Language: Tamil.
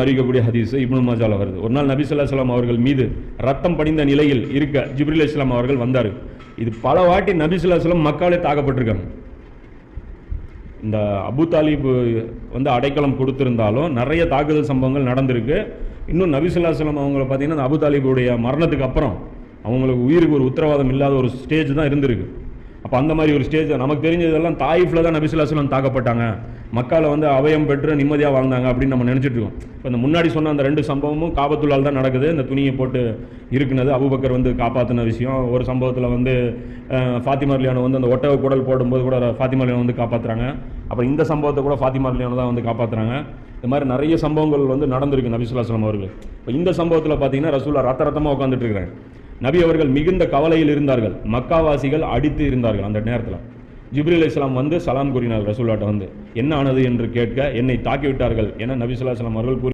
அறிவிக்கக்கூடிய ஹதீஸ் இப்னு மாஜால வருது. ஒரு நாள் நபி ஸல்லல்லாஹு அலைஹி வஸல்லம் அவர்கள் மீது ரத்தம் படிந்த நிலையில் இருக்க ஜிப்ரீல் அலைஹிஸ்ஸலாம் அவர்கள் வந்தார். இது பல வாட்டி நபி ஸல்லல்லாஹு அலைஹி வஸல்லம் மக்காலே தாக்கப்பட்டிருக்காங்க. இந்த அபு தாலிப் வந்து அடைக்கலம் கொடுத்திருந்தாலும் நிறைய தாக்குதல் சம்பவங்கள் நடந்திருக்கு. இன்னும் நபி ஸல்லல்லாஹு அலைஹி வஸல்லம் அவங்களை பார்த்தீங்கன்னா அபு தாலிபுடைய மரணத்துக்கு அப்புறம் அவங்களுக்கு உயிருக்கு ஒரு உத்தரவாதம் இல்லாத ஒரு ஸ்டேஜ் தான் இருந்திருக்கு. அப்போ அந்த மாதிரி ஒரு ஸ்டேஜ் நமக்கு தெரிஞ்சதெல்லாம் தாயிஃபில் தான் நபி ஸல்லல்லாஹு அலைஹி வஸல்லம் தாக்கப்பட்டாங்க, மக்கால வந்து அபயம் பெற்று நிம்மதியாக வாழ்ந்தாங்க அப்படின்னு நம்ம நினச்சிட்டு இருக்கோம். இப்போ இந்த முன்னாடி சொன்ன அந்த 2 சம்பவமும் காபத்துள்ளால் தான் நடக்குது. இந்த துணியை போட்டு இருக்குனது அபூபக்கர் வந்து காப்பாற்றின விஷயம். ஒரு சம்பவத்தில் வந்து ஃபாத்திமா ரலியல்லாஹு வந்து அந்த ஒட்டக குடல் போடும்போது கூட ஃபாத்திமா ரலியல்லாஹு வந்து காப்பாற்றுறாங்க. அப்புறம் இந்த சம்பவத்தை கூட ஃபாத்திமா ரலியல்லாஹு தான் வந்து காப்பாற்றுறாங்க. இந்த மாதிரி நிறைய சம்பவங்கள் வந்து நடந்திருக்கு நபி ஸல்லல்லாஹு அலைஹி வஸல்லம் அவர்கள். இப்போ இந்த சம்பவத்தில் பார்த்தீங்கன்னா ரசூலுல்லாஹ் ரத்தமாக உட்காந்துட்டு இருக்கிறாங்க. நபி அவர்கள் மிகுந்த கவலையில் இருந்தார்கள். மக்காவாசிகள் அடித்து இருந்தார்கள். அந்த நேரத்தில் ஜிப்ரீல் அலைஹிஸ்ஸலாம் வந்து சலாம் கூறினார் ரசூலுல்லாஹ்ட்ட வந்து, என்ன ஆனது என்று கேட்க, என்னை தாக்கிவிட்டார்கள் என நபி ஸல்லல்லாஹு அலைஹி வஸல்லம் அவர்கள்